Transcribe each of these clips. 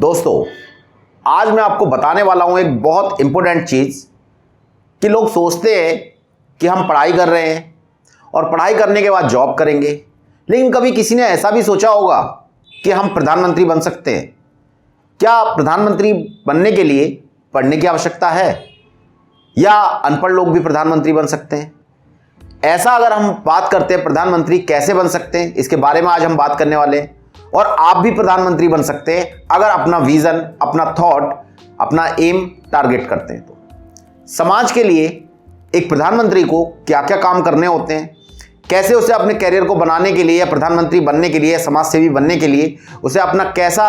दोस्तों, आज मैं आपको बताने वाला हूं एक बहुत इंपॉर्टेंट चीज़ कि लोग सोचते हैं कि हम पढ़ाई कर रहे हैं और पढ़ाई करने के बाद जॉब करेंगे, लेकिन कभी किसी ने ऐसा भी सोचा होगा कि हम प्रधानमंत्री बन सकते हैं। क्या प्रधानमंत्री बनने के लिए पढ़ने की आवश्यकता है या अनपढ़ लोग भी प्रधानमंत्री बन सकते हैं? ऐसा अगर हम बात करते हैं प्रधानमंत्री कैसे बन सकते हैं, इसके बारे में आज हम बात करने वाले हैं। और आप भी प्रधानमंत्री बन सकते हैं अगर अपना विजन, अपना थॉट, अपना एम टारगेट करते हैं। तो समाज के लिए एक प्रधानमंत्री को क्या क्या काम करने होते हैं, कैसे उसे अपने कैरियर को बनाने के लिए या प्रधानमंत्री बनने के लिए, समाज सेवी बनने के लिए उसे अपना कैसा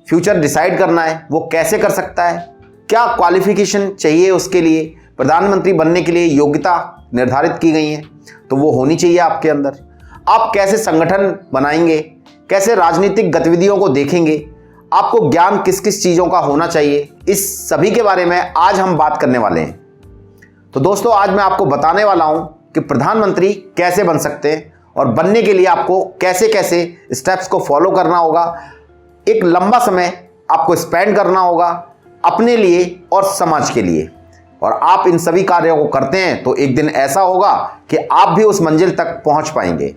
फ्यूचर डिसाइड करना है, वो कैसे कर सकता है, क्या क्वालिफिकेशन चाहिए उसके लिए, प्रधानमंत्री बनने के लिए योग्यता निर्धारित की गई है तो वो होनी चाहिए आपके अंदर। आप कैसे संगठन बनाएंगे, कैसे राजनीतिक गतिविधियों को देखेंगे, आपको ज्ञान किस किस चीज़ों का होना चाहिए, इस सभी के बारे में आज हम बात करने वाले हैं। तो दोस्तों, आज मैं आपको बताने वाला हूं कि प्रधानमंत्री कैसे बन सकते हैं और बनने के लिए आपको कैसे कैसे स्टेप्स को फॉलो करना होगा। एक लंबा समय आपको स्पेंड करना होगा अपने लिए और समाज के लिए, और आप इन सभी कार्यों को करते हैं तो एक दिन ऐसा होगा कि आप भी उस मंजिल तक पहुंच पाएंगे।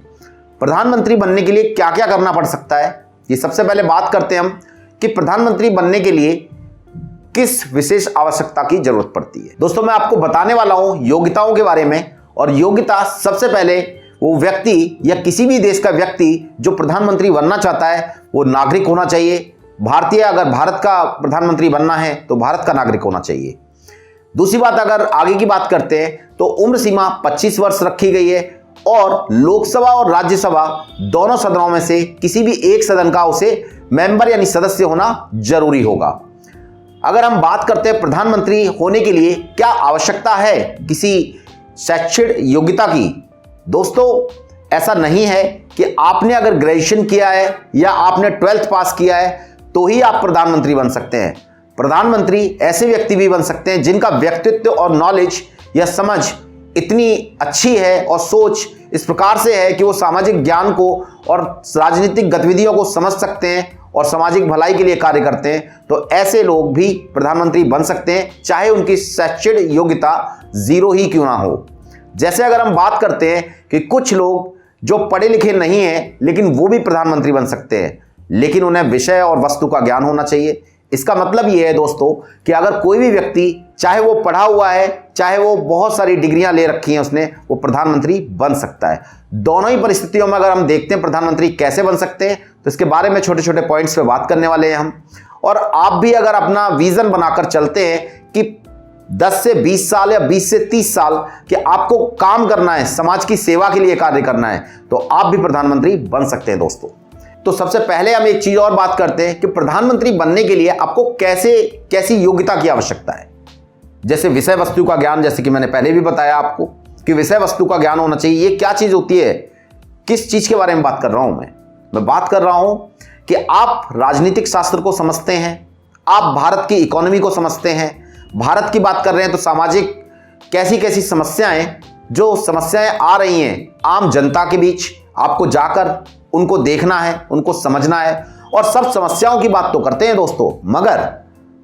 प्रधानमंत्री बनने के लिए क्या क्या करना पड़ सकता है, ये सबसे पहले बात करते हैं हम कि प्रधानमंत्री बनने के लिए किस विशेष आवश्यकता की जरूरत पड़ती है। दोस्तों, मैं आपको बताने वाला हूं योग्यताओं के बारे में। और योग्यता सबसे पहले वो व्यक्ति या किसी भी देश का व्यक्ति जो प्रधानमंत्री बनना चाहता है वो नागरिक होना चाहिए। भारतीय, अगर भारत का प्रधानमंत्री बनना है तो भारत का नागरिक होना चाहिए। दूसरी बात, अगर आगे की बात करते हैं तो उम्र सीमा 25 वर्ष रखी गई है और लोकसभा और राज्यसभा दोनों सदनों में से किसी भी एक सदन का उसे मेंबर यानी सदस्य होना जरूरी होगा। अगर हम बात करते हैं प्रधानमंत्री होने के लिए क्या आवश्यकता है किसी शैक्षिक योग्यता की, दोस्तों ऐसा नहीं है कि आपने अगर ग्रेजुएशन किया है या आपने 12th पास किया है तो ही आप प्रधानमंत्री बन सकते हैं। प्रधानमंत्री ऐसे व्यक्ति भी बन सकते हैं जिनका व्यक्तित्व और नॉलेज या समझ इतनी अच्छी है और सोच इस प्रकार से है कि वो सामाजिक ज्ञान को और राजनीतिक गतिविधियों को समझ सकते हैं और सामाजिक भलाई के लिए कार्य करते हैं। तो ऐसे लोग भी प्रधानमंत्री बन सकते हैं, चाहे उनकी शैक्षिक योग्यता 0 ही क्यों ना हो। जैसे अगर हम बात करते हैं कि कुछ लोग जो पढ़े लिखे नहीं हैं लेकिन वो भी प्रधानमंत्री बन सकते हैं, लेकिन उन्हें विषय और वस्तु का ज्ञान होना चाहिए। इसका मतलब ये है दोस्तों कि अगर कोई भी व्यक्ति, चाहे वो पढ़ा हुआ है, चाहे वो बहुत सारी डिग्रियां ले रखी हैं उसने, वो प्रधानमंत्री बन सकता है। दोनों ही परिस्थितियों में अगर हम देखते हैं प्रधानमंत्री कैसे बन सकते हैं तो इसके बारे में छोटे छोटे पॉइंट्स पे बात करने वाले हैं हम। और आप भी अगर अपना विजन बनाकर चलते हैं कि 10 से 20 साल या 20 से 30 साल कि आपको काम करना है, समाज की सेवा के लिए कार्य करना है, तो आप भी प्रधानमंत्री बन सकते हैं दोस्तों। तो सबसे पहले हम एक चीज और बात करते हैं कि प्रधानमंत्री बनने के लिए आपको कैसी योग्यता की आवश्यकता है। जैसे विषय वस्तु का ज्ञान, जैसे कि मैंने पहले भी बताया आपको कि विषय वस्तु का ज्ञान होना चाहिए। ये क्या चीज होती है, किस चीज के बारे में बात कर रहा हूं मैं बात कर रहा हूं कि आप राजनीतिक शास्त्र को समझते हैं, आप भारत की इकोनॉमी को समझते हैं। भारत की बात कर रहे हैं तो सामाजिक कैसी कैसी समस्याएं, जो समस्याएं आ रही हैं आम जनता के बीच, आपको जाकर उनको देखना है, उनको समझना है। और सब समस्याओं की बात तो करते हैं दोस्तों, मगर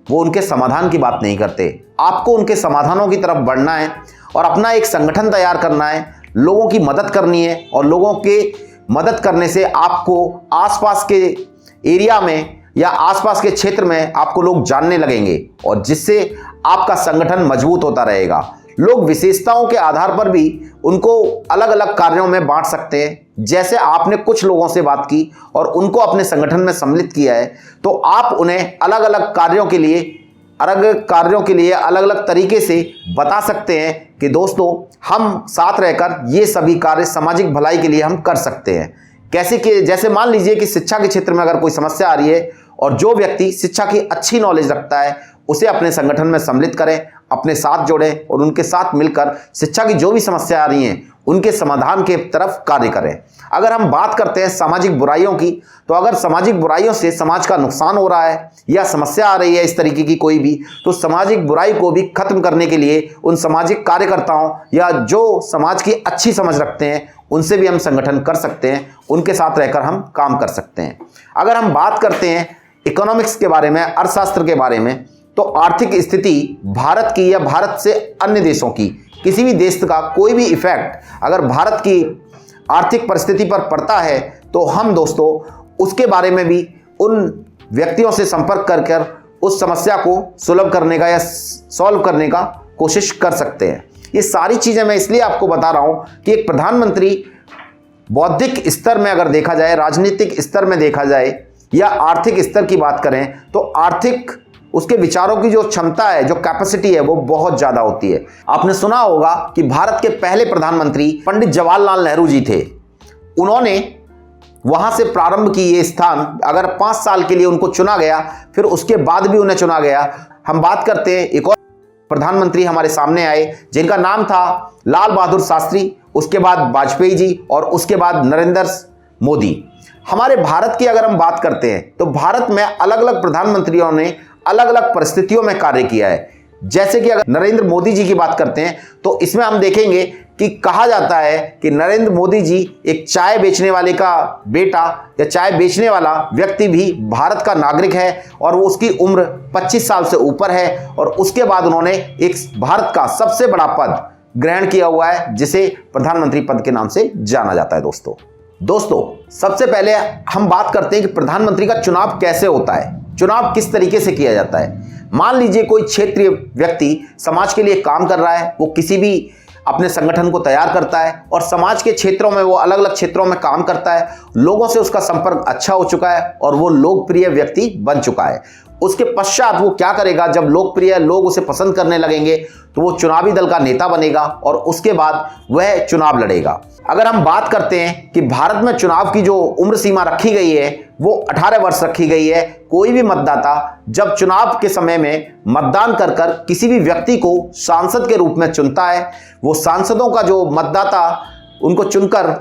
वो उनके समाधान की बात नहीं करते। आपको उनके समाधानों की तरफ बढ़ना है और अपना एक संगठन तैयार करना है, लोगों की मदद करनी है। और लोगों के मदद करने से आपको आसपास के एरिया में या आसपास के क्षेत्र में आपको लोग जानने लगेंगे और जिससे आपका संगठन मजबूत होता रहेगा। लोग विशेषताओं के आधार पर भी उनको अलग अलग कार्यों में बांट सकते हैं। जैसे आपने कुछ लोगों से बात की और उनको अपने संगठन में सम्मिलित किया है तो आप उन्हें अलग अलग कार्यों के लिए अलग अलग तरीके से बता सकते हैं कि दोस्तों हम साथ रहकर ये सभी कार्य सामाजिक भलाई के लिए हम कर सकते हैं। कैसे कि जैसे मान लीजिए कि शिक्षा के क्षेत्र में अगर कोई समस्या आ रही है और जो व्यक्ति शिक्षा की अच्छी नॉलेज रखता है उसे अपने संगठन में सम्मिलित करें, अपने साथ जोड़ें और उनके साथ मिलकर शिक्षा की जो भी समस्या आ रही हैं उनके समाधान के तरफ कार्य करें। अगर हम बात करते हैं सामाजिक बुराइयों की, तो अगर सामाजिक बुराइयों से समाज का नुकसान हो रहा है या समस्या आ रही है इस तरीके की कोई भी, तो सामाजिक बुराई को भी खत्म करने के लिए उन सामाजिक कार्यकर्ताओं या जो समाज की अच्छी समझ रखते हैं उनसे भी हम संगठन कर सकते हैं, उनके साथ रहकर हम काम कर सकते हैं। अगर हम बात करते हैं इकोनॉमिक्स के बारे में, अर्थशास्त्र के बारे में, तो आर्थिक स्थिति भारत की या भारत से अन्य देशों की, किसी भी देश का कोई भी इफेक्ट अगर भारत की आर्थिक परिस्थिति पर पड़ता है तो हम दोस्तों उसके बारे में भी उन व्यक्तियों से संपर्क कर कर उस समस्या को सुलभ करने का या सॉल्व करने का कोशिश कर सकते हैं। ये सारी चीज़ें मैं इसलिए आपको बता रहा हूँ कि एक प्रधानमंत्री बौद्धिक स्तर में अगर देखा जाए, राजनीतिक स्तर में देखा जाए या आर्थिक स्तर की बात करें तो आर्थिक उसके विचारों की जो क्षमता है, जो कैपेसिटी है, वो बहुत ज़्यादा होती है। आपने सुना होगा कि भारत के पहले प्रधानमंत्री पंडित जवाहरलाल नेहरू जी थे। उन्होंने वहाँ से प्रारंभ की ये स्थान, अगर 5 साल के लिए उनको चुना गया, फिर उसके बाद भी उन्हें चुना गया। हम बात करते हैं एक और प्रधानमंत्री हमारे सामने आए जिनका नाम था लाल बहादुर शास्त्री, उसके बाद वाजपेयी जी और उसके बाद नरेंद्र मोदी। हमारे भारत की अगर हम बात करते हैं तो भारत में अलग अलग प्रधानमंत्रियों ने अलग अलग परिस्थितियों में कार्य किया है। जैसे कि अगर नरेंद्र मोदी जी की बात करते हैं तो इसमें हम देखेंगे कि कहा जाता है कि नरेंद्र मोदी जी एक चाय बेचने वाले का बेटा या चाय बेचने वाला व्यक्ति भी भारत का नागरिक है और वो उसकी उम्र 25 साल से ऊपर है और उसके बाद उन्होंने एक भारत का सबसे बड़ा पद ग्रहण किया हुआ है जिसे प्रधानमंत्री पद के नाम से जाना जाता है। दोस्तों सबसे पहले हम बात करते हैं कि प्रधानमंत्री का चुनाव कैसे होता है, चुनाव किस तरीके से किया जाता है। मान लीजिए कोई क्षेत्रीय व्यक्ति समाज के लिए काम कर रहा है, वो किसी भी अपने संगठन को तैयार करता है और समाज के क्षेत्रों में वो अलग अलग क्षेत्रों में काम करता है, लोगों से उसका संपर्क अच्छा हो चुका है और वो लोकप्रिय व्यक्ति बन चुका है। उसके पश्चात वो क्या करेगा, जब लोकप्रिय लोग उसे पसंद करने लगेंगे तो वो चुनावी दल का नेता बनेगा और उसके बाद वह चुनाव लड़ेगा। अगर हम बात करते हैं कि भारत में चुनाव की जो उम्र सीमा रखी गई है वो 18 वर्ष रखी गई है। कोई भी मतदाता जब चुनाव के समय में मतदान कर कर किसी भी व्यक्ति को सांसद के रूप में चुनता है, वो सांसदों का जो मतदाता उनको चुनकर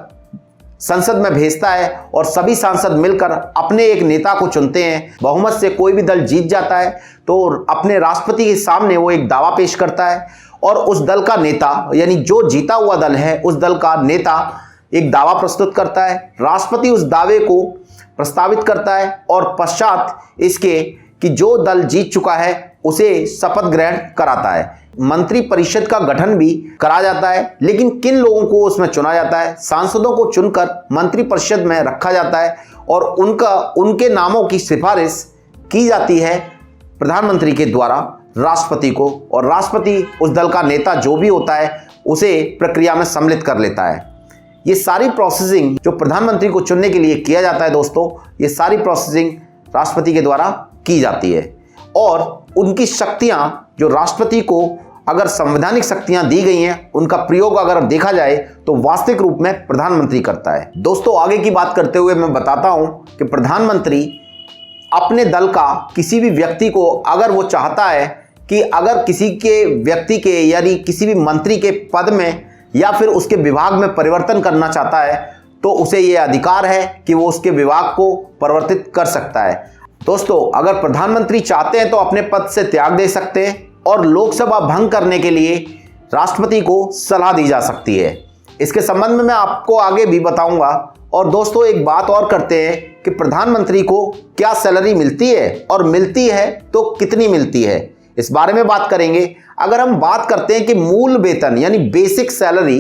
संसद में भेजता है और सभी सांसद मिलकर अपने एक नेता को चुनते हैं। बहुमत से कोई भी दल जीत जाता है तो अपने राष्ट्रपति के सामने वो एक दावा पेश करता है और उस दल का नेता, यानी जो जीता हुआ दल है उस दल का नेता एक दावा प्रस्तुत करता है। राष्ट्रपति उस दावे को प्रस्तावित करता है और पश्चात इसके कि जो दल जीत चुका है उसे शपथ ग्रहण कराता है। मंत्री परिषद का गठन भी करा जाता है, लेकिन किन लोगों को उसमें चुना जाता है, सांसदों को चुनकर मंत्री परिषद में रखा जाता है और उनके नामों की सिफारिश की जाती है प्रधानमंत्री के द्वारा राष्ट्रपति को, और राष्ट्रपति उस दल का नेता जो भी होता है उसे प्रक्रिया में सम्मिलित कर लेता है। ये सारी प्रोसेसिंग जो प्रधानमंत्री को चुनने के लिए किया जाता है दोस्तों, ये सारी प्रोसेसिंग राष्ट्रपति के द्वारा की जाती है और उनकी शक्तियां, जो राष्ट्रपति को अगर संवैधानिक शक्तियां दी गई हैं, उनका प्रयोग अगर देखा जाए तो वास्तविक रूप में प्रधानमंत्री करता है। दोस्तों आगे की बात करते हुए मैं बताता हूं कि प्रधानमंत्री अपने दल का किसी भी व्यक्ति को, अगर वो चाहता है कि अगर किसी के व्यक्ति के यानी किसी भी मंत्री के पद में या फिर उसके विभाग में परिवर्तन करना चाहता है तो उसे ये अधिकार है कि वो उसके विभाग को परिवर्तित कर सकता है। दोस्तों अगर प्रधानमंत्री चाहते हैं तो अपने पद से त्याग दे सकते हैं और लोकसभा भंग करने के लिए राष्ट्रपति को सलाह दी जा सकती है। इसके संबंध में मैं आपको आगे भी बताऊंगा। और दोस्तों एक बात और करते हैं कि प्रधानमंत्री को क्या सैलरी मिलती है और मिलती है तो कितनी मिलती है, इस बारे में बात करेंगे। अगर हम बात करते हैं कि मूल वेतन यानी बेसिक सैलरी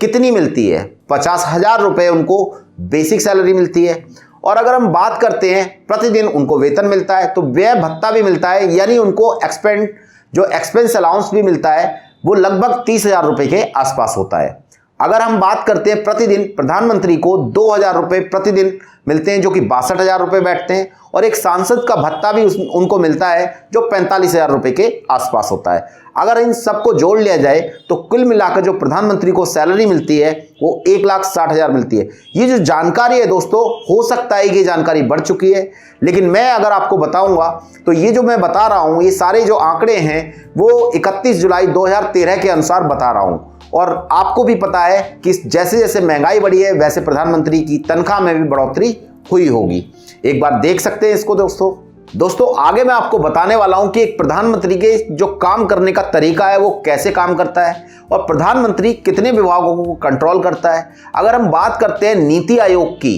कितनी मिलती है, 50,000 रुपये उनको बेसिक सैलरी मिलती है। और अगर हम बात करते हैं प्रतिदिन उनको वेतन मिलता है तो व्यय भत्ता भी मिलता है, यानी उनको एक्सपेंस अलाउंस भी मिलता है, वो लगभग 30,000 रुपये के आसपास होता है। अगर हम बात करते हैं प्रतिदिन प्रधानमंत्री को 2,000 रुपये प्रतिदिन मिलते हैं जो कि 62,000 रुपये बैठते हैं और एक सांसद का भत्ता भी उनको मिलता है जो 45,000 रुपये के आसपास होता है। अगर इन सबको जोड़ लिया जाए तो कुल मिलाकर जो प्रधानमंत्री को सैलरी मिलती है वो 1,60,000 मिलती है। ये जो जानकारी है दोस्तों, हो सकता है कि ये जानकारी बढ़ चुकी है, लेकिन मैं अगर आपको बताऊंगा तो ये जो मैं बता रहा हूँ, ये सारे जो आंकड़े हैं वो 31 जुलाई 2013 के अनुसार बता रहा हूँ। और आपको भी पता है कि जैसे जैसे महंगाई बढ़ी है वैसे प्रधानमंत्री की तनख्वाह में भी बढ़ोतरी हुई होगी। एक बार देख सकते हैं इसको दोस्तों आगे मैं आपको बताने वाला हूं कि एक प्रधानमंत्री के जो काम करने का तरीका है वो कैसे काम करता है और प्रधानमंत्री कितने विभागों को कंट्रोल करता है। अगर हम बात करते हैं नीति आयोग की,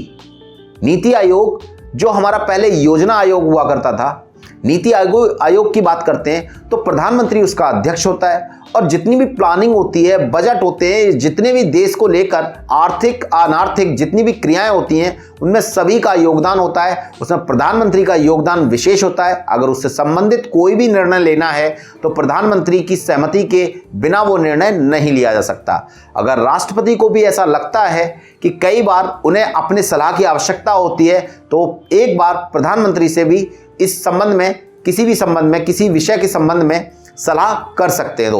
नीति आयोग जो हमारा पहले योजना आयोग हुआ करता था, नीति आयोग की बात करते हैं तो प्रधानमंत्री उसका अध्यक्ष होता है और जितनी भी प्लानिंग होती है, बजट होते हैं, जितने भी देश को लेकर आर्थिक अनार्थिक जितनी भी क्रियाएं होती हैं, उनमें सभी का योगदान होता है। उसमें प्रधानमंत्री का योगदान विशेष होता है। अगर उससे संबंधित कोई भी निर्णय लेना है तो प्रधानमंत्री की सहमति के बिना वो निर्णय नहीं लिया जा सकता। अगर राष्ट्रपति को भी ऐसा लगता है कि कई बार उन्हें अपने सलाह की आवश्यकता होती है तो एक बार प्रधानमंत्री से भी इस संबंध में, किसी भी संबंध में, किसी विषय के संबंध में सलाह कर सकते हैं।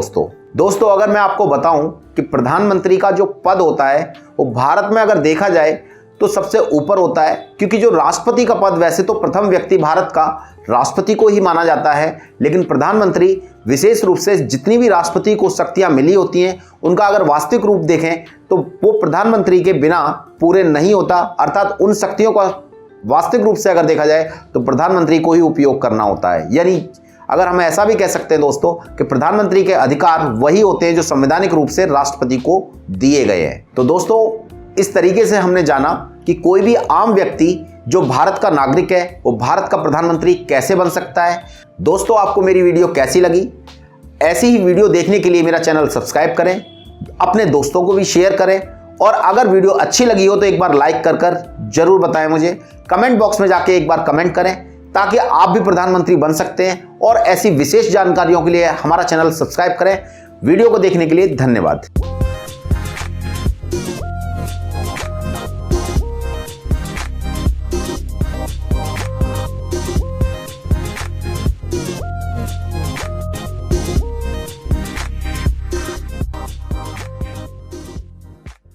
दोस्तों अगर मैं आपको बताऊं कि प्रधानमंत्री का जो पद होता है वो भारत में अगर देखा जाए तो सबसे ऊपर होता है, क्योंकि जो राष्ट्रपति का पद वैसे तो प्रथम व्यक्ति भारत का राष्ट्रपति को ही माना जाता है, लेकिन प्रधानमंत्री विशेष रूप से जितनी भी राष्ट्रपति को शक्तियां मिली होती हैं उनका अगर वास्तविक रूप देखें तो वो प्रधानमंत्री के बिना पूरे नहीं होता। अर्थात उन शक्तियों का वास्तविक रूप से अगर देखा जाए तो प्रधानमंत्री को ही उपयोग करना होता है। यानी अगर हम ऐसा भी कह सकते हैं दोस्तों कि प्रधानमंत्री के अधिकार वही होते हैं जो संवैधानिक रूप से राष्ट्रपति को दिए गए हैं। तो दोस्तों इस तरीके से हमने जाना कि कोई भी आम व्यक्ति जो भारत का नागरिक है वो भारत का प्रधानमंत्री कैसे बन सकता है। दोस्तों आपको मेरी वीडियो कैसी लगी? ऐसी ही वीडियो देखने के लिए मेरा चैनल सब्सक्राइब करें, अपने दोस्तों को भी शेयर करें और अगर वीडियो अच्छी लगी हो तो एक बार लाइक कर जरूर बताएं मुझे। कमेंट बॉक्स में जाके एक बार कमेंट करें ताकि आप भी प्रधानमंत्री बन सकते हैं। और ऐसी विशेष जानकारियों के लिए हमारा चैनल सब्सक्राइब करें। वीडियो को देखने के लिए धन्यवाद।